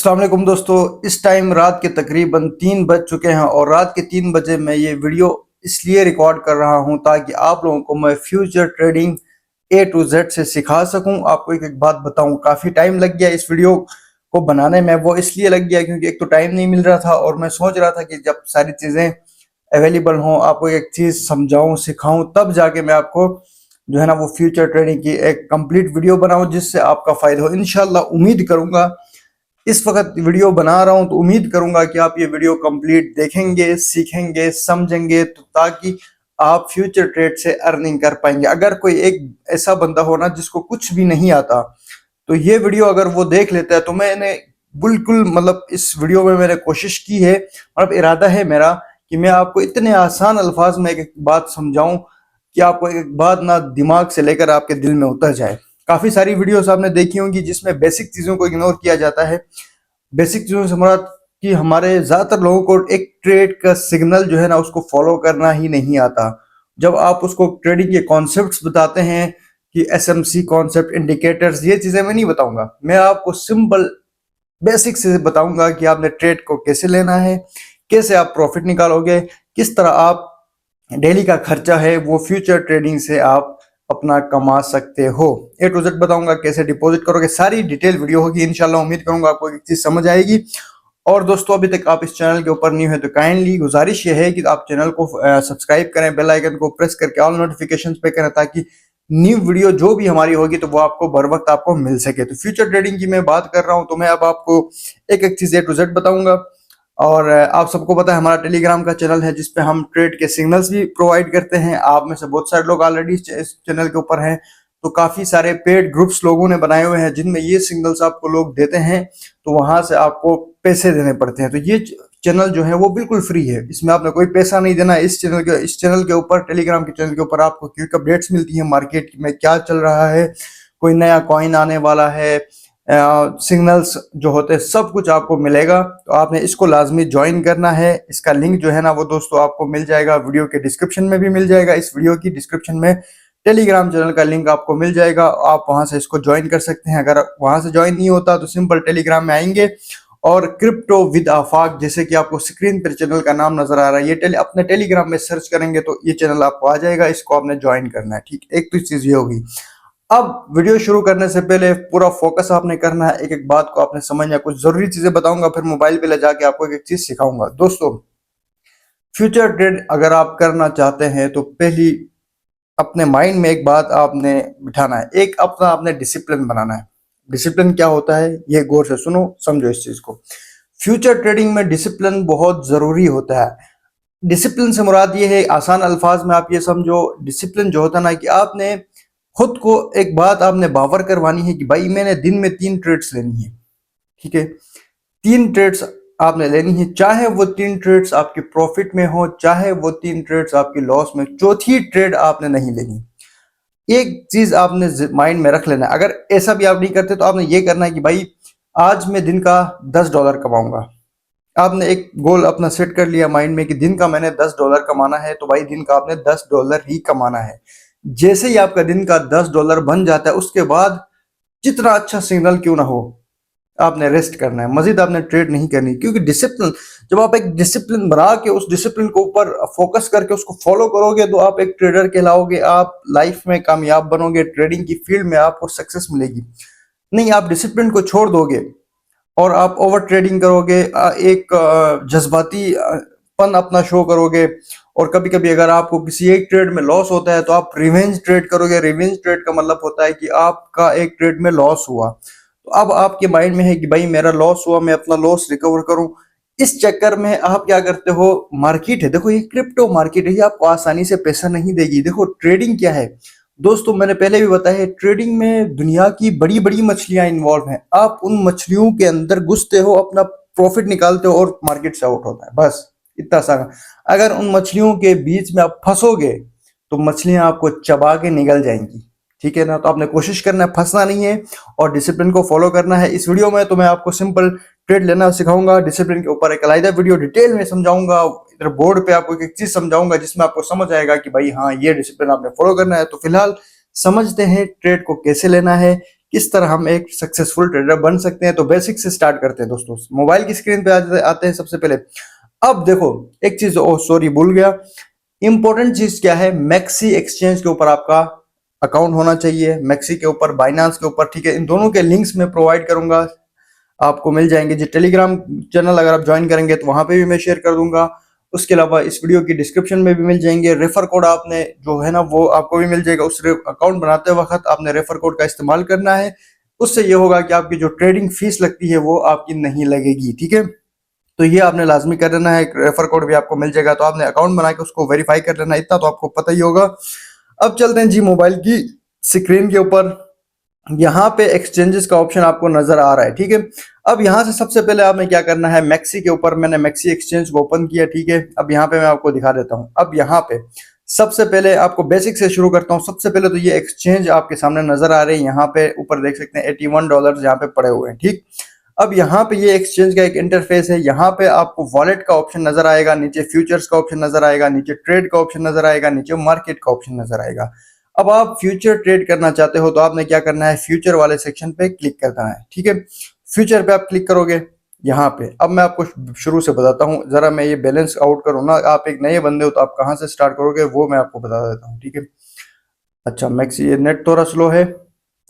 अस्सलाम वालेकुम दोस्तों, इस टाइम रात के तकरीबन 3 बज चुके हैं और रात के 3 बजे मैं ये वीडियो इसलिए रिकॉर्ड कर रहा हूं ताकि आप लोगों को मैं future trading A to Z से सिखा सकूं। आपको एक एक बात बताऊं, काफ़ी टाइम लग गया इस वीडियो को बनाने में। वो इसलिए लग गया क्योंकि एक तो टाइम नहीं मिल रहा था और मैं सोच रहा था कि जब सारी चीज़ें अवेलेबल हों, आपको एक चीज़ समझाऊं, सिखाऊं, तब जाके मैं आपको जो है ना वो फ्यूचर ट्रेडिंग की एक कंप्लीट वीडियो बनाऊं जिससे आपका फ़ायदा हो। इंशाल्लाह उम्मीद करूंगा, इस वक्त वीडियो बना रहा हूं तो उम्मीद करूंगा कि आप ये वीडियो कंप्लीट देखेंगे, सीखेंगे, समझेंगे, तो ताकि आप फ्यूचर ट्रेड से अर्निंग कर पाएंगे। अगर कोई एक ऐसा बंदा हो ना जिसको कुछ भी नहीं आता, तो ये वीडियो अगर वो देख लेता है तो मैंने बिल्कुल मतलब इस वीडियो में मैंने कोशिश की है, मतलब इरादा है मेरा कि मैं आपको इतने आसान अल्फाज में एक बात समझाऊं कि आपको एक बात ना दिमाग से लेकर आपके दिल में उतर जाए। काफी सारी वीडियोस आपने देखी होंगी जिसमें बेसिक चीजों को इग्नोर किया जाता है। बेसिक चीजों से मुराद कि हमारे ज्यादातर लोगों को एक ट्रेड का सिग्नल जो है ना उसको फॉलो करना ही नहीं आता। जब आप उसको ट्रेडिंग के कॉन्सेप्ट्स बताते हैं कि एसएमसी कॉन्सेप्ट, इंडिकेटर्स, ये चीजें मैं नहीं बताऊंगा। मैं आपको सिंपल बेसिक से बताऊंगा कि आपने ट्रेड को कैसे लेना है, कैसे आप प्रॉफिट निकालोगे, किस तरह आप डेली का खर्चा है वो फ्यूचर ट्रेडिंग से आप अपना कमा सकते हो। ए टू जेड बताऊंगा, कैसे डिपॉजिट करोगे, सारी डिटेल वीडियो होगी इंशाल्लाह। उम्मीद करूंगा आपको एक चीज समझ आएगी। और दोस्तों, अभी तक आप इस चैनल के ऊपर न्यू है तो काइंडली गुजारिश ये है कि आप चैनल को सब्सक्राइब करें, बेल आइकन को प्रेस करके ऑल नोटिफिकेशंस पे करें ताकि न्यू वीडियो जो भी हमारी होगी तो वो आपको बर वक्त आपको मिल सके। तो फ्यूचर ट्रेडिंग की मैं बात कर रहा हूं तो मैं अब आपको एक एक चीज ए टू जेड बताऊंगा। और आप सबको पता है हमारा टेलीग्राम का चैनल है जिसपे हम ट्रेड के सिग्नल्स भी प्रोवाइड करते हैं। आप में से बहुत सारे लोग ऑलरेडी इस चैनल के ऊपर हैं, तो काफी सारे पेड ग्रुप्स लोगों ने बनाए हुए हैं जिनमें ये सिग्नल्स आपको लोग देते हैं, तो वहां से आपको पैसे देने पड़ते हैं। तो ये चैनल जो है वो बिल्कुल फ्री है, इसमें आपने कोई पैसा नहीं देना है। इस चैनल के ऊपर, टेलीग्राम के चैनल के ऊपर आपको क्विक अपडेट्स मिलती है मार्केट में क्या चल रहा है, कोई नया कॉइन आने वाला है, सिग्नल्स जो होते हैं, सब कुछ आपको मिलेगा। तो आपने इसको लाजमी ज्वाइन करना है। इसका लिंक जो है ना वो दोस्तों आपको मिल जाएगा, वीडियो के डिस्क्रिप्शन में भी मिल जाएगा। इस वीडियो की डिस्क्रिप्शन में टेलीग्राम चैनल का लिंक आपको मिल जाएगा, आप वहां से इसको ज्वाइन कर सकते हैं। अगर वहां से ज्वाइन नहीं होता तो सिंपल टेलीग्राम में आएंगे और क्रिप्टो विद आफाक, जैसे कि आपको स्क्रीन पर चैनल का नाम नजर आ रहा है, ये अपने टेलीग्राम में सर्च करेंगे तो ये चैनल आपको आ जाएगा। इसको आपने ज्वाइन करना है, ठीक। एक तो चीज ये होगी। अब वीडियो शुरू करने से पहले पूरा फोकस आपने करना है, एक एक बात को आपने समझना है। कुछ जरूरी चीजें बताऊंगा, फिर मोबाइल पे ले जाके आपको एक एक चीज सिखाऊंगा। दोस्तों, फ्यूचर ट्रेड अगर आप करना चाहते हैं तो पहली अपने माइंड में एक बात आपने बिठाना है, एक अपना आपने डिसिप्लिन बनाना है। डिसिप्लिन क्या होता है ये गौर से सुनो, समझो इस चीज को। फ्यूचर ट्रेडिंग में डिसिप्लिन बहुत जरूरी होता है। डिसिप्लिन से मुराद ये है, आसान अल्फाज में आप ये समझो, डिसिप्लिन जो होता है ना कि आपने खुद को एक बात आपने बावर करवानी है कि भाई मैंने दिन में 3 ट्रेड्स लेनी है, ठीक है। 3 ट्रेड्स आपने लेनी है, चाहे वो 3 ट्रेड्स आपके प्रॉफिट में हो, चाहे वो 3 ट्रेड्स आपकी लॉस में। चौथी ट्रेड आपने नहीं लेनी। एक चीज आपने माइंड में रख लेना है, अगर ऐसा भी आप नहीं करते तो आपने ये करना है कि भाई आज मैं दिन का $10 कमाऊंगा। आपने एक गोल अपना सेट कर लिया माइंड में कि दिन का मैंने $10 कमाना है, तो भाई दिन का आपने $10 ही कमाना है। जैसे ही आपका दिन का $10 बन जाता है, उसके बाद जितना अच्छा सिग्नल क्यों ना हो, आपने रेस्ट करना है, मजीद आपने ट्रेड नहीं करनी। क्योंकि डिसिप्लिन, जब आप एक डिसिप्लिन बना के उस डिसिप्लिन के ऊपर फोकस करके उसको फॉलो करोगे तो आप एक ट्रेडर कहलाओगे, आप लाइफ में कामयाब बनोगे, ट्रेडिंग की फील्ड में आपको सक्सेस मिलेगी। नहीं, आप डिसिप्लिन को छोड़ दोगे और आप ओवर ट्रेडिंग करोगे, एक जज्बाती पन अपना शो करोगे। और कभी कभी अगर आपको किसी एक ट्रेड में लॉस होता है तो आप रिवेंज ट्रेड करोगे। रिवेंज ट्रेड का मतलब होता है कि आपका एक ट्रेड में लॉस हुआ, तो अब आपके माइंड में है कि भाई मेरा लॉस हुआ, मैं अपना लॉस रिकवर करूं। इस चक्कर में आप क्या करते हो, मार्केट है, देखो ये क्रिप्टो मार्केट है, ये आपको आसानी से पैसा नहीं देगी। देखो ट्रेडिंग क्या है दोस्तों, मैंने पहले भी बताया है, ट्रेडिंग में दुनिया की बड़ी बड़ी मछलियां इन्वॉल्व हैं। आप उन मछलियों के अंदर घुसते हो, अपना प्रॉफिट निकालते हो और मार्केट से आउट होता है, बस इतना सा। अगर उन मछलियों के बीच में आप फंसोगे तो मछलियां आपको चबा के निकल जाएंगी, ठीक है ना। तो आपने कोशिश करना है, फंसना नहीं है और डिसिप्लिन को फॉलो करना है। इस वीडियो में तो मैं आपको सिंपल ट्रेड लेना सिखाऊंगा, डिसिप्लिन के ऊपर एक अलग वीडियो डिटेल में समझाऊंगा। इधर बोर्ड पे आपको एक चीज समझाऊंगा जिसमें आपको समझ आएगा कि भाई हाँ ये डिसिप्लिन आपने फॉलो करना है। तो फिलहाल समझते हैं ट्रेड को कैसे लेना है, किस तरह हम एक सक्सेसफुल ट्रेडर बन सकते हैं। तो बेसिक से स्टार्ट करते हैं दोस्तों। मोबाइल की स्क्रीन पे आते हैं सबसे पहले। अब देखो एक चीज, ओ सॉरी भूल गया, इंपॉर्टेंट चीज क्या है, मैक्सी एक्सचेंज के ऊपर आपका अकाउंट होना चाहिए, मैक्सी के ऊपर, बाइनांस के ऊपर, ठीक है। इन दोनों के लिंक्स मैं प्रोवाइड करूंगा, आपको मिल जाएंगे जी। टेलीग्राम चैनल अगर आप ज्वाइन करेंगे तो वहां पे भी मैं शेयर कर दूंगा। उसके अलावा इस वीडियो की डिस्क्रिप्शन में भी मिल जाएंगे। रेफर कोड आपने जो है ना वो आपको भी मिल जाएगा। उस अकाउंट बनाते वक्त आपने रेफर कोड का इस्तेमाल करना है। उससे ये होगा कि आपकी जो ट्रेडिंग फीस लगती है वो आपकी नहीं लगेगी, ठीक है। तो ये आपने लाजमी कर लेना है। रेफर कोड भी आपको मिल जाएगा, तो आपने अकाउंट बना के उसको वेरीफाई कर लेना, इतना तो आपको पता ही होगा। अब चलते हैं जी मोबाइल की स्क्रीन के ऊपर। यहाँ पे एक्सचेंजेस का ऑप्शन आपको नजर आ रहा है, ठीक है। अब यहाँ से सबसे पहले आपने क्या करना है, मैक्सी के ऊपर मैंने मैक्सी एक्सचेंज को ओपन किया, ठीक है। अब यहाँ पे मैं आपको दिखा देता हूँ। अब यहाँ पे सबसे पहले आपको बेसिक से शुरू करता हूँ। सबसे पहले तो ये एक्सचेंज आपके सामने नजर आ रही है, यहाँ पे ऊपर देख सकते हैं $81 यहाँ पे पड़े हुए हैं, ठीक। अब यहाँ पे ये एक्सचेंज का एक इंटरफेस है। यहाँ पे आपको वॉलेट का ऑप्शन नजर आएगा, नीचे फ्यूचर्स का ऑप्शन नजर आएगा, नीचे ट्रेड का ऑप्शन नजर आएगा, नीचे मार्केट का ऑप्शन नजर आएगा। अब आप फ्यूचर ट्रेड करना चाहते हो तो आपने क्या करना है, फ्यूचर वाले सेक्शन पे क्लिक करना है, ठीक है। फ्यूचर पे आप क्लिक करोगे यहाँ पे। अब मैं आपको शुरू से बताता हूँ, जरा मैं ये बैलेंस आउट करूँ ना, आप एक नए बंदे हो तो आप कहाँ से स्टार्ट करोगे वो मैं आपको बता देता हूँ, ठीक है। अच्छा मैक्सी, ये नेट थोड़ा स्लो है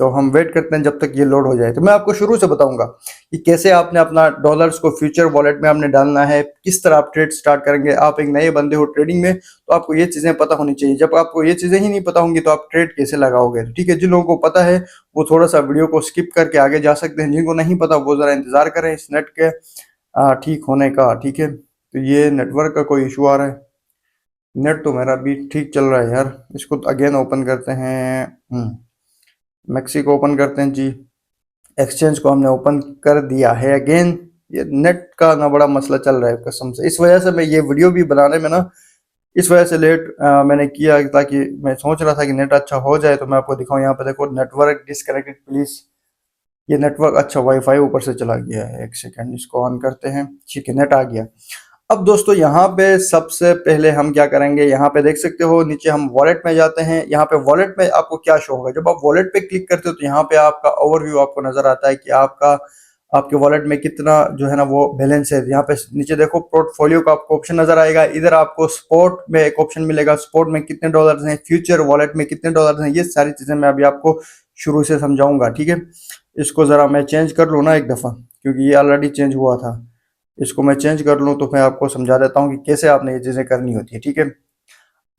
तो हम वेट करते हैं जब तक ये लोड हो जाए। तो मैं आपको शुरू से बताऊंगा कि कैसे आपने अपना डॉलर्स को फ्यूचर वॉलेट में आपने डालना है, किस तरह आप ट्रेड स्टार्ट करेंगे। आप एक नए बंदे हो ट्रेडिंग में तो आपको ये चीजें पता होनी चाहिए। जब आपको ये चीजें ही नहीं पता होंगी तो आप ट्रेड कैसे लगाओगे, ठीक है। जिन लोगों को पता है वो थोड़ा सा वीडियो को स्किप करके आगे जा सकते हैं, जिनको नहीं पता वो जरा इंतजार करें इस नेट के ठीक होने का, ठीक है। तो ये नेटवर्क का कोई इशू आ रहा है। नेट तो मेरा भी ठीक चल रहा है यार। इसको अगेन ओपन करते हैं, मैक्सी को ओपन करते हैं जी। एक्सचेंज को हमने ओपन कर दिया है अगेन। ये नेट का ना बड़ा मसला चल रहा है कसम से। इस वजह से मैं ये वीडियो भी बनाने में ना, इस वजह से लेट मैंने किया, ताकि मैं सोच रहा था कि नेट अच्छा हो जाए तो मैं आपको दिखाऊं। यहाँ पे देखो नेटवर्क डिसकनेक्टेड प्लीज। ये नेटवर्क, अच्छा वाईफाई ऊपर से चला गया है। एक सेकंड, इसको ऑन करते हैं, ठीक है, नेट आ गया। अब दोस्तों यहाँ पे सबसे पहले हम क्या करेंगे, यहाँ पे देख सकते हो नीचे हम वॉलेट में जाते हैं। यहाँ पे वॉलेट में आपको क्या शो होगा, जब आप वॉलेट पे क्लिक करते हो तो यहाँ पे आपका ओवरव्यू आपको नजर आता है कि आपका आपके वॉलेट में कितना जो है ना वो बैलेंस है। यहाँ पे नीचे देखो पोर्टफोलियो का आपको ऑप्शन नजर आएगा। इधर आपको स्पॉट में एक ऑप्शन मिलेगा, स्पॉट में कितने डॉलर्स हैं, फ्यूचर वॉलेट में कितने डॉलर्स हैं। ये सारी चीजें मैं अभी आपको शुरू से समझाऊंगा, ठीक है। इसको जरा मैं चेंज कर लूँ ना एक दफा, क्योंकि ये ऑलरेडी चेंज हुआ था। इसको मैं चेंज कर लूँ तो मैं आपको समझा देता हूँ कि कैसे आपने ये चीज़ें करनी होती है, ठीक है।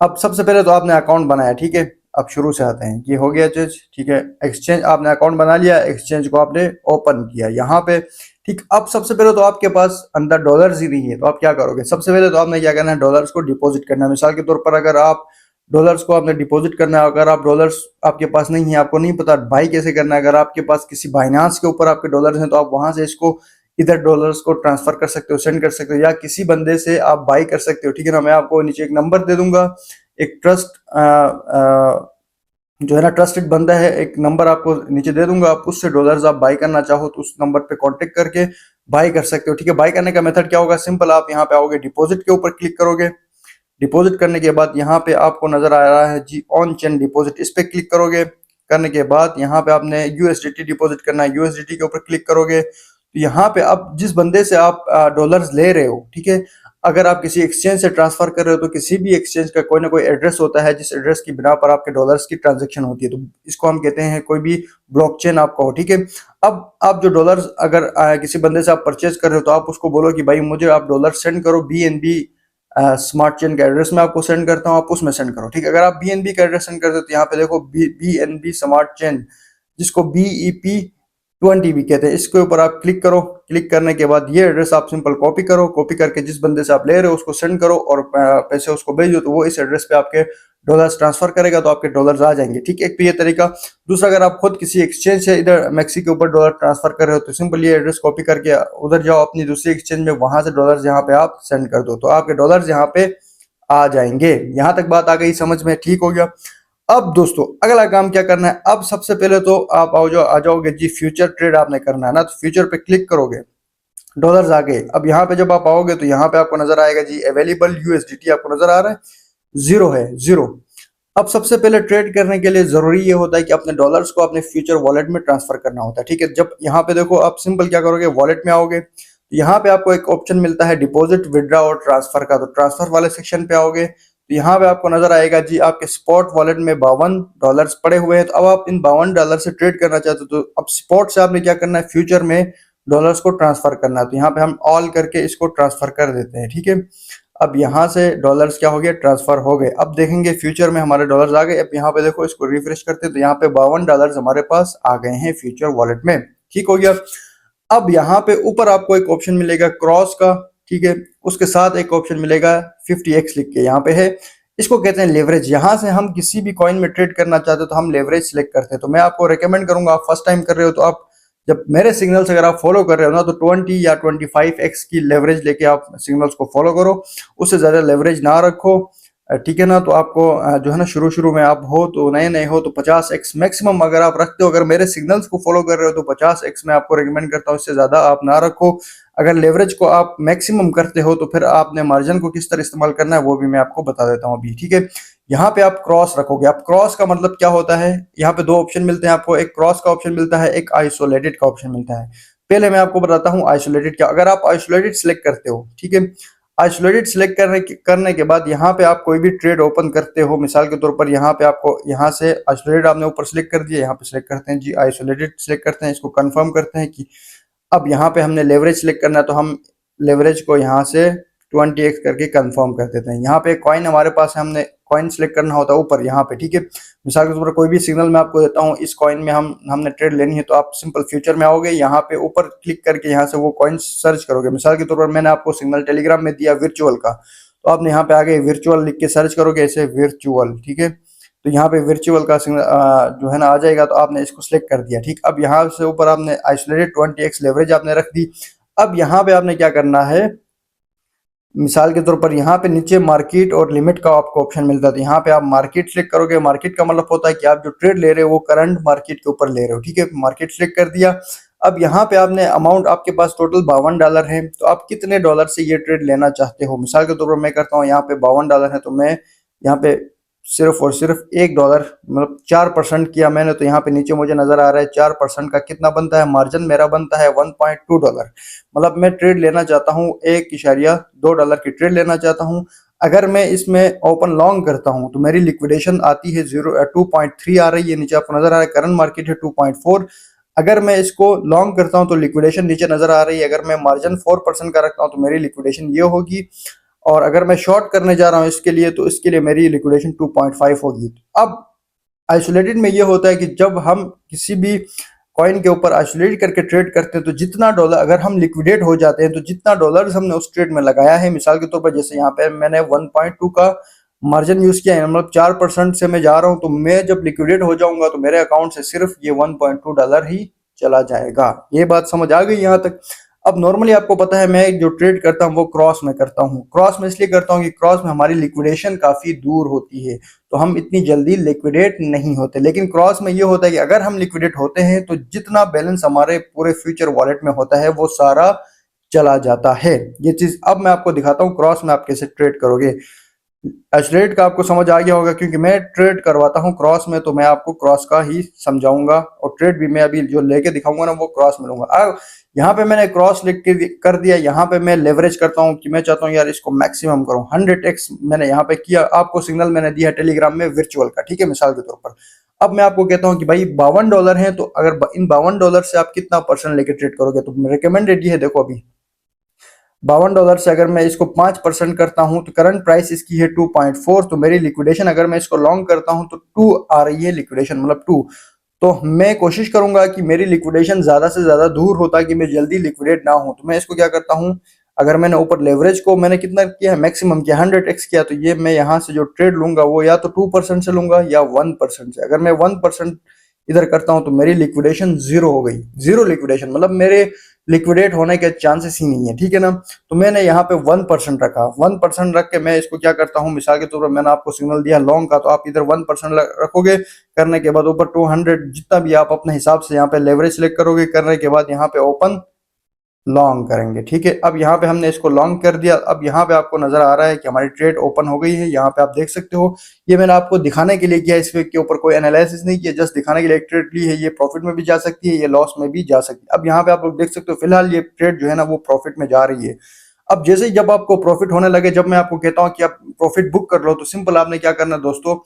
अब सबसे पहले तो आपने अकाउंट बनाया, ठीक है। अब शुरू से आते हैं, ये हो गया चीज, ठीक है। एक्सचेंज आपने अकाउंट बना लिया, एक्सचेंज को आपने ओपन किया यहाँ पे, ठीक। अब सबसे पहले तो आपके पास अंदर डॉलर्स ही नहीं है तो आप क्या करोगे, सबसे पहले तो आपने क्या करना है, डॉलर्स को डिपॉजिट करना है। मिसाल के तौर पर अगर आप डॉलर्स को आपने डिपॉजिट करना है, अगर आप डॉलर्स आपके पास नहीं है, आपको नहीं पता बाई कैसे करना है, अगर आपके पास किसी बाइनांस के ऊपर आपके डॉलर्स हैं तो आप वहां से इसको इधर डॉलर्स को ट्रांसफर कर सकते हो, सेंड कर सकते हो, या किसी बंदे से आप बाई कर सकते हो, ठीक है ना। मैं आपको नीचे एक नंबर दे दूंगा, एक ट्रस्ट जो है ना ट्रस्टेड बंदा है, एक नंबर आपको नीचे दे दूंगा। आप उससे डॉलर्स आप बाई करना चाहो तो उस नंबर पे कांटेक्ट करके बाई कर सकते हो, ठीक है। बाई करने का मेथड क्या होगा, सिंपल, आप यहाँ पे आओगे, डिपॉजिट के ऊपर क्लिक करोगे। डिपॉजिट करने के बाद यहाँ पे आपको नजर आ रहा है जी ऑन चेन डिपॉजिट, इस पे क्लिक करोगे। करने के बाद यहाँ पे आपने यूएसडीटी डिपॉजिट करना है, यूएसडीटी के ऊपर क्लिक करोगे। तो यहाँ पे अब जिस बंदे से आप डॉलर्स ले रहे हो, ठीक है, अगर आप किसी एक्सचेंज से ट्रांसफर कर रहे हो तो किसी भी एक्सचेंज का कोई ना कोई एड्रेस होता है, जिस एड्रेस की बिना पर आपके डॉलर्स की ट्रांजेक्शन होती है, तो इसको हम कहते हैं कोई भी ब्लॉकचेन आपका हो, ठीक है। अब आप जो डॉलर्स अगर किसी बंदे से आप परचेज कर रहे हो तो आप उसको बोलो कि भाई मुझे आप डॉलर सेंड करो, BNB स्मार्ट चेन का एड्रेस मैं आपको सेंड करता हूँ, आप उसमें सेंड करो, ठीक है। अगर आप BNB का एड्रेस सेंड करते हो तो यहाँ पे देखो BNB स्मार्ट चेन, जिसको BEP20 भी कहते हैं, इसके ऊपर आप क्लिक करो। क्लिक करने के बाद ये एड्रेस आप सिंपल कॉपी करो, कॉपी करके जिस बंदे से आप ले रहे हो उसको सेंड करो और पैसे उसको भेजो, तो वो इस एड्रेस पे आपके डॉलर्स ट्रांसफर करेगा, तो आपके डॉलर्स आ जाएंगे, ठीक है। एक तो ये तरीका। दूसरा, अगर आप खुद किसी एक्सचेंज से इधर मैक्सी के ऊपर डॉलर ट्रांसफर कर रहे हो तो सिंपल ये एड्रेस कॉपी करके उधर जाओ अपनी दूसरी एक्सचेंज में, वहां से डॉलर्स यहाँ पे आप सेंड कर दो, तो आपके डॉलर्स यहाँ पे आ जाएंगे। यहां तक बात आ गई समझ में, ठीक हो गया। अब दोस्तों अगला काम क्या करना है, अब सबसे पहले तो आप आ जाओगे जी, फ्यूचर ट्रेड आपने करना है ना, तो फ्यूचर पे क्लिक करोगे, डॉलर्स आ गए। अब यहाँ पे जब आप आओगे तो यहाँ पे आपको नजर आएगा जी अवेलेबल यूएसडीटी, आपको नजर आ रहा है, जीरो है, जीरो। अब सबसे पहले ट्रेड करने के लिए जरूरी ये होता है कि अपने डॉलर्स को अपने फ्यूचर वॉलेट में ट्रांसफर करना होता है। ठीक है, जब यहाँ पे देखो आप सिंपल क्या करोगे, वॉलेट में आओगे, तो यहाँ पे आपको एक ऑप्शन मिलता है डिपॉजिट, विड्रॉ और ट्रांसफर का। तो ट्रांसफर वाले सेक्शन पे आओगे तो यहाँ पे आपको नजर आएगा जी आपके स्पॉट वॉलेट में $52 पड़े हुए हैं। तो अब आप इन $52 से ट्रेड करना चाहते हो, तो अब स्पॉट से आपने क्या करना है, फ्यूचर में डॉलर्स को ट्रांसफर करना है। तो यहाँ पे हम ऑल करके इसको ट्रांसफर कर देते हैं। ठीक है, अब यहाँ से डॉलर्स क्या हो गया, ट्रांसफर हो गए। अब देखेंगे फ्यूचर में हमारे डॉलर्स आ गए। अब यहाँ पे देखो, इसको रिफ्रेश करते हैं तो यहाँ पे $52 हमारे पास आ गए हैं फ्यूचर वॉलेट में। ठीक हो गया। अब यहाँ पे ऊपर आपको एक ऑप्शन मिलेगा क्रॉस का। ठीक है, उसके साथ एक ऑप्शन मिलेगा 50x लिख के यहाँ पे है। इसको कहते हैं लेवरेज। यहाँ से हम किसी भी कॉइन में ट्रेड करना चाहते हो तो हम लेवरेज सिलेक्ट करते हैं। तो मैं आपको रेकमेंड करूंगा, आप फर्स्ट टाइम कर रहे हो तो आप जब मेरे सिग्नल्स अगर आप फॉलो कर रहे हो ना, तो 20 या 25x की लेवरेज लेके आप सिग्नल्स को फॉलो करो, उससे ज्यादा लेवरेज ना रखो। ठीक है ना। तो आपको जो है ना, शुरू शुरू में आप हो तो नए नए हो तो 50x मैक्सिमम अगर आप रखते हो, अगर मेरे सिग्नल्स को फॉलो कर रहे हो तो 50x मैं आपको रिकमेंड करता हूँ, इससे ज्यादा आप ना रखो। अगर लेवरेज को आप मैक्सिमम करते हो तो फिर आपने मार्जिन को किस तरह इस्तेमाल करना है वो भी मैं आपको बता देता हूँ अभी। ठीक है, यहाँ पे आप क्रॉस रखोगे। अब क्रॉस का मतलब क्या होता है, यहाँ पे दो ऑप्शन मिलते हैं आपको, एक क्रॉस का ऑप्शन मिलता है, एक आइसोलेटेड का ऑप्शन मिलता है। पहले मैं आपको बताता हूँ आइसोलेटेड क्या। अगर आप आइसोलेटेड सिलेक्ट करते हो, ठीक है, आइसोलेटेड सिलेक्ट करने के बाद यहाँ पे आप कोई भी ट्रेड ओपन करते हो, मिसाल के तौर पर यहाँ पे आपको यहाँ से आइसोलेटेड आपने ऊपर सिलेक्ट कर दिया, यहाँ पे सिलेक्ट करते हैं जी आइसोलेटेड सिलेक्ट करते हैं, इसको कंफर्म करते हैं कि अब यहाँ पे हमने लेवरेज सिलेक्ट करना है, तो हम लेवरेज को यहाँ से 20x करके कंफर्म कर देते हैं। यहाँ पे कॉइन हमारे पास है, हमने कॉइन सिलेक्ट करना होता है ऊपर यहाँ पे। ठीक है, मिसाल के तौर पर कोई भी सिग्नल मैं आपको देता हूँ, इस कॉइन में हमने ट्रेड लेनी है, तो आप सिंपल फ्यूचर में आओगे, यहाँ पे ऊपर क्लिक करके यहाँ से वो कॉइन सर्च करोगे। मिसाल के तौर पर मैंने आपको सिग्नल टेलीग्राम में दिया वर्चुअल का, तो आपने यहाँ पे आगे वर्चुअल लिख के सर्च करोगे ऐसे वर्चुअल। ठीक है, तो यहाँ पे वर्चुअल का सिग्नल जो है ना आ जाएगा, तो आपने इसको सिलेक्ट कर दिया। ठीक, अब यहाँ से ऊपर आपने आइसोलेटेड 20x लेवरेज आपने रख दी। अब यहाँ पे आपने क्या करना है, मिसाल के तौर पर यहाँ पे नीचे मार्केट और लिमिट का आपको ऑप्शन मिलता है, तो यहाँ पे आप मार्केट सिलेक्ट करोगे। मार्केट का मतलब होता है कि आप जो ट्रेड ले रहे हो वो करंट मार्केट के ऊपर ले रहे हो। ठीक है, मार्केट सिलेक्ट कर दिया। अब यहाँ पे आपने अमाउंट, आपके पास टोटल $52 है, तो आप कितने डॉलर से ये ट्रेड लेना चाहते हो। मिसाल के तौर पर मैं करता हूँ, यहाँ पे $52 है, तो मैं यहाँ पे सिर्फ और सिर्फ $1 मतलब 4% किया मैंने, तो यहाँ पे नीचे मुझे नजर आ रहा है 4% का कितना बनता है, मार्जिन मेरा बनता है $1.2। मतलब मैं ट्रेड लेना चाहता हूँ, $1.2 की ट्रेड लेना चाहता हूँ। अगर मैं इसमें ओपन लॉन्ग करता हूँ तो मेरी लिक्विडेशन आती है 2.3 आ रही है, नीचे आपको नजर आ रहा है, करंट मार्केट है 2.4। अगर मैं इसको लॉन्ग करता हूँ तो लिक्विडेशन नीचे नजर आ रही है। अगर मैं मार्जिन 4% का रखता हूँ तो मेरी लिक्विडेशन ये होगी, और अगर मैं शॉर्ट करने जा रहा हूँ इसके लिए, तो इसके लिए मेरी लिक्विडेशन 2.5 होगी। अब आइसोलेटेड में ये होता है कि जब हम किसी भी कॉइन के ऊपर आइसोलेट करके ट्रेड करते हैं, तो जितना डॉलर अगर हम लिक्विडेट हो जाते हैं, तो जितना डॉलर्स हमने उस ट्रेड में लगाया है, मिसाल के तौर पर जैसे यहाँ पे मैंने 1.2 का मार्जिन यूज किया है, मतलब 4% से मैं जा रहा हूँ, तो मैं जब लिक्विडेट हो जाऊंगा तो मेरे अकाउंट से सिर्फ ये $1.2 ही चला जाएगा। ये बात समझ आ गई यहाँ तक। अब नॉर्मली आपको पता है मैं जो ट्रेड करता हूँ वो क्रॉस में करता हूँ। क्रॉस में इसलिए करता हूँ कि क्रॉस में हमारी लिक्विडेशन काफी दूर होती है, तो हम इतनी जल्दी लिक्विडेट नहीं होते। लेकिन क्रॉस में ये होता है कि अगर हम लिक्विडेट होते हैं तो जितना बैलेंस हमारे पूरे फ्यूचर वॉलेट में होता है वो सारा चला जाता है। ये चीज अब मैं आपको दिखाता हूँ क्रॉस में आप कैसे ट्रेड करोगे। एचरेट का आपको समझ आ गया होगा, क्योंकि मैं ट्रेड करवाता हूँ क्रॉस में, तो मैं आपको क्रॉस का ही समझाऊंगा, और ट्रेड भी मैं अभी जो लेके दिखाऊंगा ना वो क्रॉस में लूंगा। अब यहाँ पे मैंने क्रॉस लिख के कर दिया। यहाँ पे मैं लेवरेज करता हूँ कि मैं चाहता हूँ यार इसको मैक्सिमम करूँ, 100x मैंने यहाँ पे किया। आपको सिग्नल मैंने दिया टेलीग्राम में वर्चुअल का, ठीक है, मिसाल के तौर पर। अब मैं आपको कहता हूँ कि भाई $52 है, तो अगर इन $52 से आप कितना परसेंट लेके ट्रेड करोगे, तो रिकमेंडेड ये है, देखो अभी $52 से अगर मैं इसको 5% करता हूं तो करंट प्राइस इसकी है 2.4, तो मेरी लिक्विडेशन अगर मैं इसको लॉन्ग करता हूं तो 2 आ रही है लिक्विडेशन, मतलब 2। तो मैं कोशिश करूंगा कि मेरी लिक्विडेशन ज्यादा से ज्यादा दूर हो ताकि मैं जल्दी लिक्विडेट ना हूं। तो मैं इसको क्या करता हूं, अगर मैंने ऊपर लेवरेज को मैंने कितना किया है, मैक्सिमम किया 100x किया, तो ये मैं यहाँ से जो ट्रेड लूंगा वो या तो 2% से लूंगा या 1% से। अगर मैं 1% इधर करता हूं तो मेरी लिक्विडेशन जीरो हो गई। जीरो लिक्विडेशन मतलब मेरे लिक्विडेट होने के चांसेस ही नहीं है, ठीक है ना। तो मैंने यहाँ पे 1% रखा, 1% रख के मैं इसको क्या करता हूँ, मिसाल के तौर पर मैंने आपको सिग्नल दिया लॉन्ग का, तो आप इधर 1% रखोगे। करने के बाद ऊपर 200 जितना भी आप अपने हिसाब से यहाँ पे लेवरेज सिलेक्ट करोगे, करने के बाद यहाँ पे ओपन लॉन्ग करेंगे। ठीक है, अब यहाँ पे हमने इसको लॉन्ग कर दिया। अब यहाँ पे आपको नजर आ रहा है कि हमारी ट्रेड ओपन हो गई है। यहाँ पे आप देख सकते हो, ये मैंने आपको दिखाने के लिए किया, इसके के ऊपर कोई एनालिसिस नहीं किया, जस्ट दिखाने के लिए एक ट्रेड ली है। ये प्रॉफिट में भी जा सकती है, ये लॉस में भी जा सकती है। अब यहाँ पे आप लोग देख सकते हो, फिलहाल ये ट्रेड जो है ना वो प्रॉफिट में जा रही है। अब जैसे ही जब आपको प्रॉफिट होने लगे, जब मैं आपको कहता हूँ कि आप प्रॉफिट बुक कर लो, तो सिंपल आपने क्या करना है दोस्तों,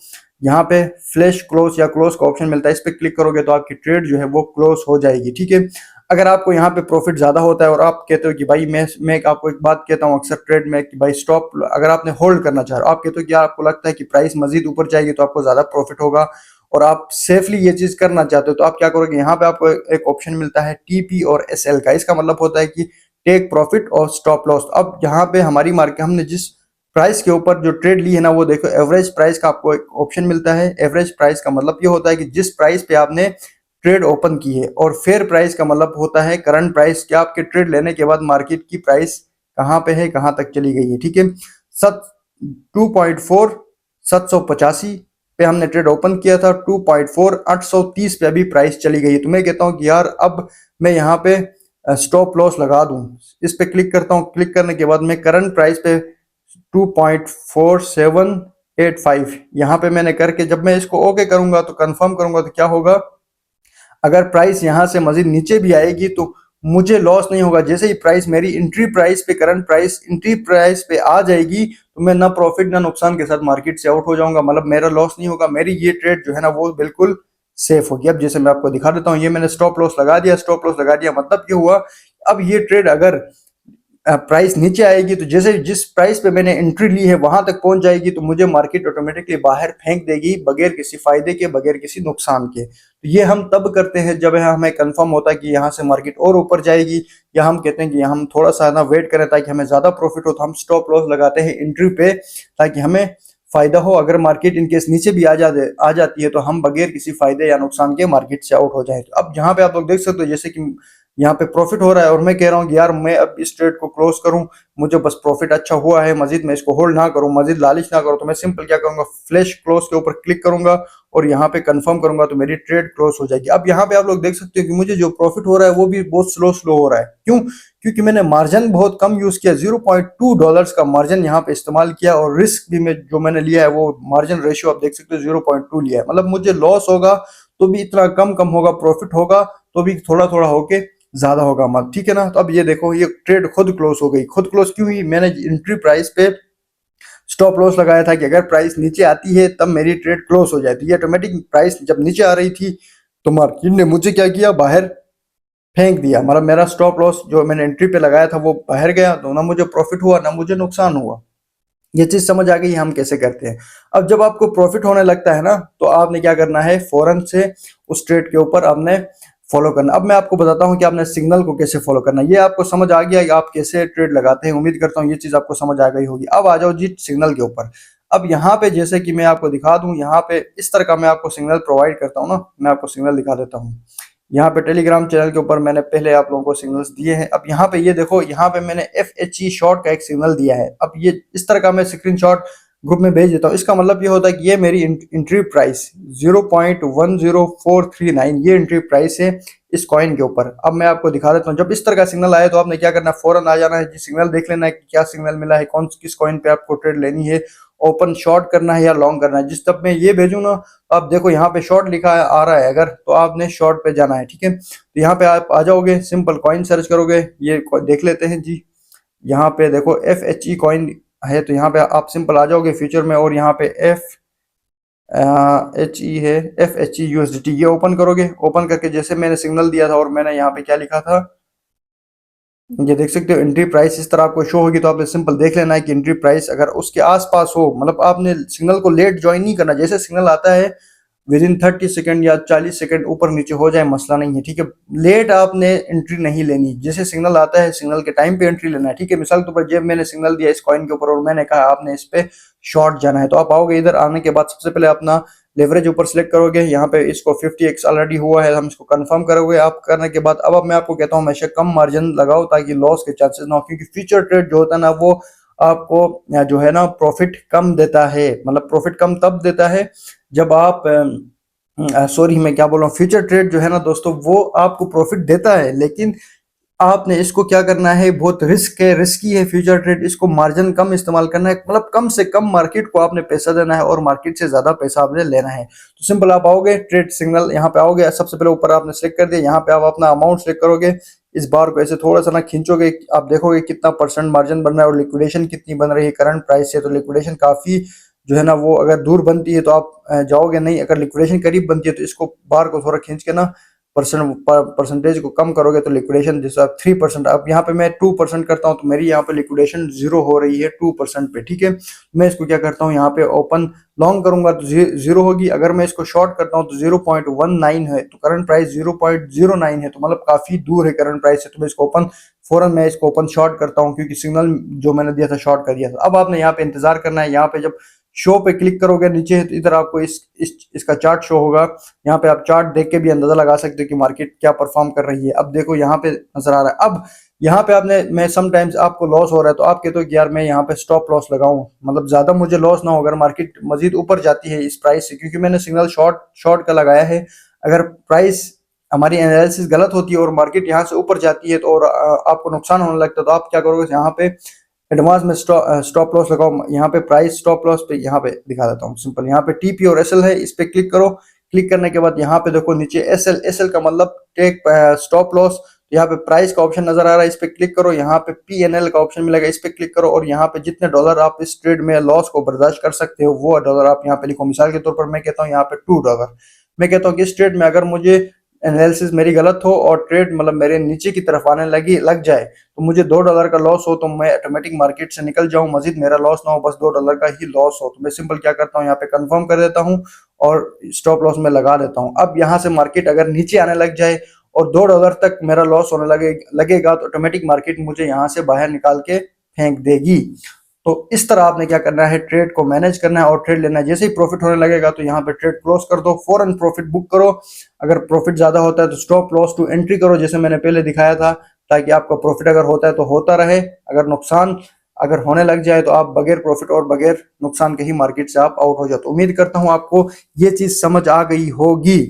यहाँ पे फ्लैश क्लोज या क्लोज का ऑप्शन मिलता है, इस पे क्लिक करोगे तो आपकी ट्रेड जो है वो क्लोज हो जाएगी। ठीक है, अगर आपको यहाँ पे प्रॉफिट ज्यादा होता है और आप कहते हो कि भाई मैं आपको एक बात कहता हूँ अक्सर ट्रेड में कि भाई स्टॉप, अगर आपने होल्ड करना चाह रहे हो, आप कहते हो कि आपको लगता है कि प्राइस मजीद ऊपर जाएगी तो आपको ज्यादा प्रॉफिट होगा और आप सेफली ये चीज करना चाहते हो, तो आप क्या करोगे, यहाँ पे आपको एक ऑप्शन मिलता है टीपी और एसएल का। इसका मतलब होता है कि टेक प्रॉफिट और स्टॉप लॉस। अब यहाँ पे हमारी मार्केट, हमने जिस प्राइस के ऊपर जो ट्रेड ली है ना, वो देखो एवरेज प्राइस का आपको एक ऑप्शन मिलता है। एवरेज प्राइस का मतलब ये होता है कि जिस प्राइस पे आपने ट्रेड ओपन की है, और फेयर प्राइस का मतलब होता है करंट प्राइस, क्या आपके ट्रेड लेने के बाद मार्केट की प्राइस कहाँ पे है, कहाँ तक चली गई है। ठीक है, सत 2.4 785 पे हमने ट्रेड ओपन किया था, 2.4 830 पे अभी प्राइस चली गई है। तो मैं कहता हूँ कि यार अब मैं यहाँ पे स्टॉप लॉस लगा दूं, इस पे क्लिक करता हूँ। क्लिक करने के बाद मैं करंट प्राइस पे 2.4785 यहाँ पे मैंने करके, जब मैं इसको ओके करूंगा तो कंफर्म करूंगा, तो क्या होगा, अगर प्राइस यहां से मजीद नीचे भी आएगी तो मुझे लॉस नहीं होगा। जैसे ही प्राइस मेरी एंट्री प्राइस पे, करंट प्राइस एंट्री प्राइस पे आ जाएगी, तो मैं ना प्रॉफिट ना नुकसान के साथ मार्केट से आउट हो जाऊंगा, मतलब मेरा लॉस नहीं होगा, मेरी ये ट्रेड जो है ना वो बिल्कुल सेफ होगी। अब जैसे मैं आपको दिखा देता हूँ, ये मैंने स्टॉप लॉस लगा दिया। स्टॉप लॉस लगा दिया मतलब ये हुआ, अब ये ट्रेड अगर प्राइस नीचे आएगी तो जैसे जिस प्राइस पे मैंने एंट्री ली है वहां तक पहुंच जाएगी, तो मुझे मार्केट ऑटोमेटिकली बाहर फेंक देगी, बगैर किसी फायदे के, बगैर किसी नुकसान के। तो ये हम तब करते हैं जब हमें कंफर्म होता है कि यहाँ से मार्केट और ऊपर जाएगी, या हम कहते हैं कि हम थोड़ा सा ना वेट करें ताकि हमें ज्यादा प्रॉफिट हो, तो हम स्टॉप लॉस लगाते हैं एंट्री पे ताकि हमें फायदा हो। अगर मार्केट इनकेस नीचे भी आ जाती है तो हम बगैर किसी फायदे या नुकसान के मार्केट से आउट हो जाए। तो अब यहाँ पे आप लोग देख सकते हो, जैसे कि यहाँ पे प्रॉफिट हो रहा है और मैं कह रहा हूँ कि यार मैं अब इस ट्रेड को क्लोज करूं, मुझे बस प्रॉफिट अच्छा हुआ है, मजीद मैं इसको होल्ड ना करूं, मजीद लालच ना करूं, तो मैं सिंपल क्या करूंगा, फ्लैश क्लोज के ऊपर क्लिक करूंगा और यहाँ पे कंफर्म करूंगा, तो मेरी ट्रेड क्लोज हो जाएगी। अब यहाँ पे आप लोग देख सकते हो कि मुझे जो प्रॉफिट हो रहा है वो भी बहुत स्लो स्लो हो रहा है। क्यों? क्योंकि मैंने मार्जिन बहुत कम यूज किया, $0.2 का मार्जिन यहाँ पे इस्तेमाल किया, और रिस्क भी मैं जो मैंने लिया है वो मार्जिन रेशियो आप देख सकते हो 0.2 लिया है। मतलब मुझे लॉस होगा तो भी इतना कम कम होगा, प्रॉफिट होगा तो भी थोड़ा थोड़ा होके ज्यादा होगा मत। ठीक है ना, तो अब ये देखो, ये ट्रेड खुद क्लोज हो गई। खुद क्लोज क्यों हुई? मैंने एंट्री प्राइस पे स्टॉप लॉस लगाया था कि अगर प्राइस नीचे आती है तब मेरी ट्रेड क्लोज हो जाती है। ऑटोमेटिक प्राइस जब नीचे आ रही थी तो मार्केट ने मुझे क्या किया, बाहर फेंक दिया। मतलब मेरा स्टॉप लॉस जो मैंने एंट्री पे लगाया था वो बाहर गया, तो ना मुझे प्रॉफिट हुआ ना मुझे नुकसान हुआ। ये चीज समझ आ गई हम कैसे करते हैं। अब जब आपको प्रॉफिट होने लगता है ना, तो आपने क्या करना है, फौरन से उस ट्रेड के ऊपर आपने फॉलो करना। अब मैं आपको बताता हूं कि आपने सिग्नल को कैसे फॉलो करना है। ये आपको समझ आ गया कि आप कैसे ट्रेड लगाते हैं, उम्मीद करता हूँ ये चीज आपको समझ आ गई होगी। अब आ जाओ जी सिग्नल के ऊपर। अब यहाँ पे जैसे कि मैं आपको दिखा दूं, यहाँ पे इस तरह का मैं आपको सिग्नल प्रोवाइड करता हूँ ना, मैं आपको सिग्नल दिखा देता हूँ। यहाँ पे टेलीग्राम चैनल के ऊपर मैंने पहले आप लोगों को सिग्नल्स दिए हैं। अब यहाँ पे ये देखो, यहाँ पे मैंने FHE शॉर्ट का एक सिग्नल दिया है। अब ये इस तरह का मैं स्क्रीनशॉट ग्रुप में भेज देता हूँ। इसका मतलब ये होता है कि ये मेरी एंट्री प्राइस 0.10439 ये एंट्री प्राइस है इस कॉइन के ऊपर। अब मैं आपको दिखा देता हूँ, जब इस तरह का सिग्नल आए तो आपने क्या करना है, फौरन आ जाना है जी, सिग्नल देख लेना है कि क्या सिग्नल मिला है, कौन किस कॉइन पे आपको ट्रेड लेनी है, ओपन शॉर्ट करना है या लॉन्ग करना है। जिस तब मैं ये भेजूँ ना, आप देखो यहाँ पे शॉर्ट लिखा है, आ रहा है अगर, तो आपने शॉर्ट पे जाना है। ठीक है, तो यहाँ पे आप आ जाओगे, सिंपल कॉइन सर्च करोगे, ये देख लेते हैं जी। यहाँ पे देखो FHE कॉइन है, तो यहाँ पे आप सिंपल आ जाओगे फ्यूचर में, और यहाँ पे FHE है, FHE USDT, ये ओपन करोगे। ओपन करके जैसे मैंने सिग्नल दिया था, और मैंने यहाँ पे क्या लिखा था, ये देख सकते हो एंट्री प्राइस इस तरह आपको शो होगी। तो आपने सिंपल देख लेना है कि एंट्री प्राइस अगर उसके आसपास हो, मतलब आपने सिग्नल को लेट ज्वाइन नहीं करना। जैसे सिग्नल आता है विद इन 30 सेकंड या 40 सेकंड ऊपर नीचे हो जाए मसला नहीं है। ठीक है, लेट आपने एंट्री नहीं लेनी, जैसे सिग्नल आता है सिग्नल के टाइम पे एंट्री लेना है। ठीक है, मिसाल के ऊपर जब मैंने सिग्नल दिया इस कॉइन के ऊपर और मैंने कहा आपने इस पे शॉर्ट जाना है, तो आप आओगे इधर, आने के बाद सबसे पहले अपना लेवरेज ऊपर सेलेक्ट करोगे। यहाँ पे इसको 50x ऑलरेडी हुआ है, हम इसको कंफर्म करोगे। आप करने के बाद अब मैं आपको कहता हूँ हमेशा कम मार्जिन लगाओ ताकि लॉस के चांसेस ना हो, क्योंकि फ्यूचर ट्रेड जो होता है ना वो आपको जो है ना प्रॉफिट कम देता है। मतलब प्रॉफिट कम तब देता है जब आप, सॉरी मैं क्या बोल रहा हूँ, फ्यूचर ट्रेड जो है ना दोस्तों वो आपको प्रॉफिट देता है, लेकिन आपने इसको क्या करना है, बहुत रिस्की है फ्यूचर ट्रेड, इसको मार्जिन कम इस्तेमाल करना है, मतलब कम से कम मार्केट को आपने पैसा देना है और मार्केट से ज्यादा पैसा आपने लेना है। तो सिंपल, आप आओगे ट्रेड सिग्नल, यहाँ पे आओगे, सबसे पहले ऊपर आपने सिलेक्ट कर दिया, यहाँ पे आप अपना अमाउंट सिलेक्ट करोगे, इस बार को ऐसे थोड़ा सा ना खींचोगे, आप देखोगे कितना परसेंट मार्जिन बन रहा है और लिक्विडेशन कितनी बन रही है करंट प्राइस से। तो लिक्विडेशन काफी जो है ना वो अगर दूर बनती है तो आप जाओगे नहीं, अगर लिक्विडेशन करीब बनती है तो इसको बार को थोड़ा खींच के ना परसेंटेज को कम करोगे तो लिक्विडेशन जैसे आप 3%, अब यहाँ पे मैं 2% करता हूँ तो मेरी यहाँ पे लिक्विडेशन 0 हो रही है 2% पे, ठीक है। मैं इसको क्या करता हूँ, यहाँ पे ओपन लॉन्ग करूंगा तो 0 होगी, अगर मैं इसको शॉर्ट करता हूँ तो 0.19 है, तो करंट प्राइस 0.09 है, तो मतलब काफी दूर है करंट प्राइस से। तो मैं इसको ओपन फौरन मैं इसको ओपन शॉर्ट करता हूँ क्योंकि सिग्नल जो मैंने दिया था शॉर्ट कर दिया था। अब आपने यहाँ पे इंतजार करना है, यहाँ पे जब शो पे क्लिक करोगे नीचे तो इधर आपको इसका चार्ट शो होगा, यहाँ पे आप चार्ट देख के भी अंदाजा लगा सकते हो कि मार्केट क्या परफॉर्म कर रही है। अब देखो यहाँ पे नजर आ रहा है, अब यहाँ पे आपने मैं समटाइम्स आपको लॉस हो रहा है तो आप कहते हो कि यार मैं यहाँ पे स्टॉप लॉस लगाऊं, मतलब ज्यादा मुझे लॉस ना हो अगर मार्केट मजीद ऊपर जाती है इस प्राइस से, क्योंकि मैंने सिग्नल शॉर्ट का लगाया है। अगर प्राइस हमारी एनालिसिस गलत होती है और मार्केट यहाँ से ऊपर जाती है तो और आपको नुकसान होने लगता है तो आप क्या करोगे, यहाँ पे एडवांस में स्टॉप लॉस लगाओ, यहाँ पे प्राइस स्टॉप लॉस पे यहाँ पे दिखा देता हूँ सिंपल, यहाँ पे टीपी और एसएल है, इस पे क्लिक करो। क्लिक करने के बाद यहाँ पे देखो नीचे एसएल का मतलब टेक स्टॉप लॉस, यहाँ पे प्राइस का ऑप्शन नजर आ रहा है, इस पे क्लिक करो। यहाँ पे पीएनएल का ऑप्शन मिलेगा, इस पे क्लिक करो और यहाँ पे जितने डॉलर आप इस ट्रेड में लॉस को बर्दाश्त कर सकते हो वो डॉलर आप यहाँ पे लिखो। मिसाल के तौर पर मैं कहता हूँ यहाँ पे $2, मैं कहता हूँ कि इस ट्रेड में अगर मुझे एनालिसिस मेरी गलत हो और ट्रेड मतलब मेरे नीचे की तरफ आने लग जाए तो मुझे $2 का लॉस हो तो मैं ऑटोमेटिक मार्केट से निकल जाऊं, मजीद मेरा लॉस ना हो, बस $2 का ही लॉस हो, तो मैं सिंपल क्या करता हूं, यहाँ पे कंफर्म कर देता हूं और स्टॉप लॉस में लगा देता हूं। अब यहाँ से मार्केट अगर नीचे आने लग जाए और $2 तक मेरा लॉस होने लगेगा तो ऑटोमेटिक मार्केट मुझे यहाँ से बाहर निकाल के फेंक देगी। तो इस तरह आपने क्या करना है, ट्रेड को मैनेज करना है और ट्रेड लेना है। जैसे ही प्रॉफिट होने लगेगा तो यहाँ पे ट्रेड क्लोज कर दो, फौरन प्रॉफिट बुक करो। अगर प्रॉफिट ज्यादा होता है तो स्टॉप लॉस टू एंट्री करो जैसे मैंने पहले दिखाया था, ताकि आपका प्रॉफिट अगर होता है तो होता रहे, अगर नुकसान अगर होने लग जाए तो आप बगैर प्रॉफिट और बगैर नुकसान के ही मार्केट से आप आउट हो जाओ। तो उम्मीद करता हूँ आपको ये चीज समझ आ गई होगी,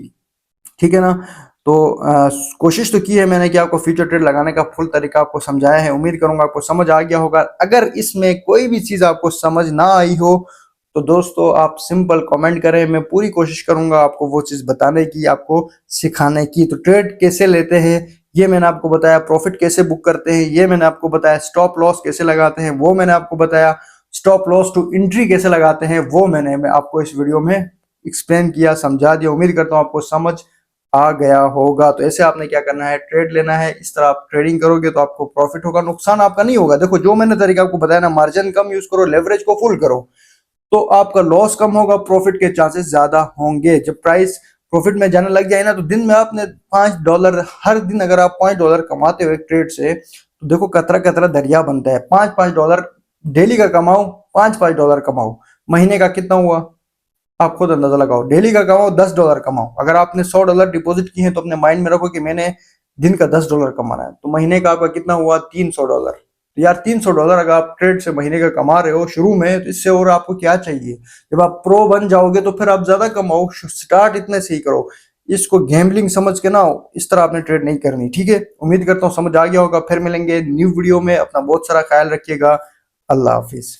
ठीक है ना। तो कोशिश तो की है मैंने कि आपको फ्यूचर ट्रेड लगाने का फुल तरीका आपको समझाया है, उम्मीद करूंगा आपको समझ आ गया होगा। अगर इसमें कोई भी चीज आपको समझ ना आई हो तो दोस्तों आप सिंपल कमेंट करें, मैं पूरी कोशिश करूंगा आपको वो चीज बताने की, आपको सिखाने की। तो ट्रेड कैसे लेते हैं ये मैंने आपको बताया, प्रॉफिट कैसे बुक करते हैं ये मैंने आपको बताया, स्टॉप लॉस कैसे लगाते हैं वो मैंने आपको बताया, स्टॉप लॉस टू एंट्री कैसे लगाते हैं वो मैं आपको इस वीडियो में एक्सप्लेन किया, समझा दिया। उम्मीद करता हूँ आपको समझ आ गया होगा। तो ऐसे आपने क्या करना है, ट्रेड लेना है, इस तरह आप ट्रेडिंग करोगे तो आपको प्रॉफिट होगा, नुकसान आपका नहीं होगा। देखो जो मैंने तरीका आपको बताया ना, मार्जिन कम यूज करो, लेवरेज को फुल करो, तो आपका लॉस कम होगा, प्रॉफिट के चांसेस ज्यादा होंगे। जब प्राइस प्रॉफिट में जाने लग जाए ना तो दिन में आपने $5 हर दिन अगर आप $5 कमाते हो एक ट्रेड से तो देखो कतरा कतरा दरिया बनता है। $5 डेली का कमाओ, $5 कमाओ, महीने का कितना हुआ आप खुद अंदाजा लगाओ। डेली का कमाओ, $10 कमाओ, अगर आपने $100 डिपॉजिट किए हैं तो अपने माइंड में रखो कि मैंने दिन का $10 कमाना है, तो महीने का आपका कितना हुआ $300। तो यार $300 अगर आप ट्रेड से महीने का कमा रहे हो शुरू में तो इससे और आपको क्या चाहिए। जब आप प्रो बन जाओगे तो फिर आप ज्यादा कमाओ, स्टार्ट इतने से ही करो। इसको गैम्बलिंग समझ के ना इस तरह आपने ट्रेड नहीं करनी, ठीक है। उम्मीद करता हूँ समझ आ गया होगा, फिर मिलेंगे न्यू वीडियो में, अपना बहुत सारा ख्याल रखिएगा, अल्लाह हाफिज।